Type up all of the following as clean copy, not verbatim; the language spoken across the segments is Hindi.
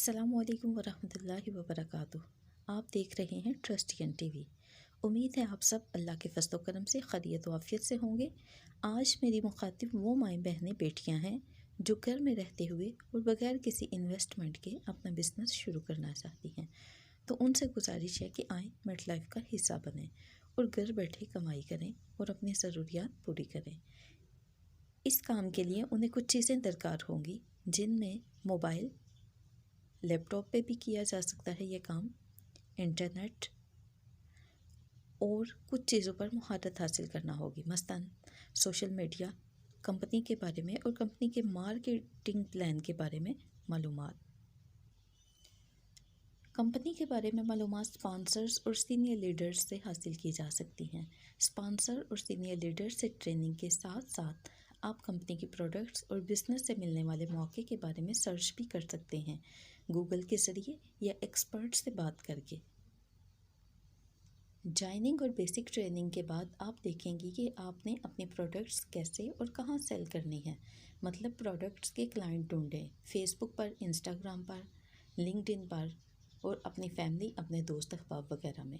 अस्सलामुअलैकुम वरहमतुल्लाहि वबरकातुह। आप देख रहे हैं ट्रस्टियन टीवी। उम्मीद है आप सब अल्लाह के फज़्ल व करम से खैरियत व आफियत से होंगे। आज मेरी मुखातिब वो माएँ बहनें बेटियां हैं जो घर में रहते हुए और बगैर किसी इन्वेस्टमेंट के अपना बिज़नेस शुरू करना चाहती हैं। तो उनसे गुजारिश है कि आएँ मेट लाइफ का हिस्सा बनें और घर बैठे कमाई करें और अपनी ज़रूरियात पूरी करें। इस काम के लिए उन्हें कुछ चीज़ें दरकार होंगी, जिनमें मोबाइल, लैपटॉप पे भी किया जा सकता है ये काम, इंटरनेट और कुछ चीज़ों पर महारत हासिल करना होगी, मसलन सोशल मीडिया, कंपनी के बारे में और कंपनी के मार्केटिंग प्लान के बारे में मालूमात। कंपनी के बारे में मालूमात स्पॉन्सर्स और सीनियर लीडर्स से हासिल की जा सकती हैं। स्पॉन्सर और सीनियर लीडर्स से ट्रेनिंग के साथ साथ आप कंपनी के प्रोडक्ट्स और बिज़नेस से मिलने वाले मौके के बारे में सर्च भी कर सकते हैं, गूगल के ज़रिए या एक्सपर्ट से बात करके। जॉइनिंग और बेसिक ट्रेनिंग के बाद आप देखेंगे कि आपने अपने प्रोडक्ट्स कैसे और कहाँ सेल करनी है। मतलब प्रोडक्ट्स के क्लाइंट ढूंढें फेसबुक पर, इंस्टाग्राम पर, लिंक्डइन पर और अपनी फैमिली, अपने दोस्त अहबाब वगैरह में।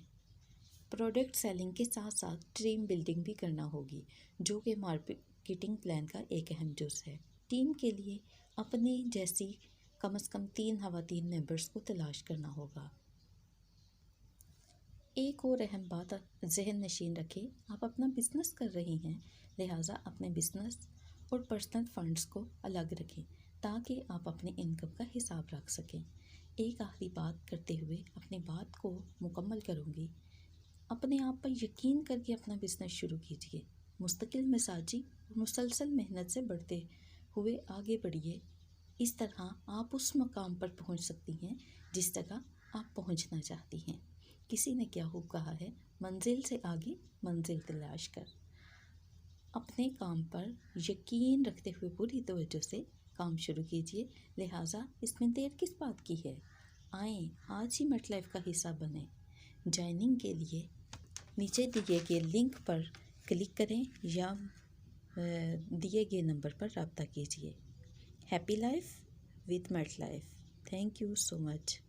प्रोडक्ट सेलिंग के साथ साथ टीम बिल्डिंग भी करना होगी, जो कि मार्केटिंग प्लान का एक अहम जुज़ है। टीम के लिए अपने जैसी कम से कम 3 ख़वातीन मेंबर्स को तलाश करना होगा। एक और अहम बात जहन नशीन रखें, आप अपना बिज़नेस कर रही हैं, लिहाजा अपने बिज़नेस और पर्सनल फंड्स को अलग रखें ताकि आप अपनी इनकम का हिसाब रख सकें। एक आखिरी बात करते हुए अपनी बात को मुकम्मल करूँगी। अपने आप पर यकीन करके अपना बिज़नेस शुरू कीजिए। मुस्तकिल मिजाजी और मुसलसल मेहनत से बढ़ते हुए आगे बढ़िए। इस तरह आप उस मकाम पर पहुंच सकती हैं जिस जगह आप पहुंचना चाहती हैं। किसी ने क्या खूब कहा है, मंजिल से आगे मंजिल तलाश कर। अपने काम पर यकीन रखते हुए पूरी तवज्जो से काम शुरू कीजिए, लिहाजा इसमें देर किस बात की है। आएँ आज ही मेट लाइफ का हिस्सा बने। ज्वाइनिंग के लिए नीचे दिए गए लिंक पर क्लिक करें या दिए गए नंबर पर रब्ता कीजिए। Happy life with MetLife. Thank you so much.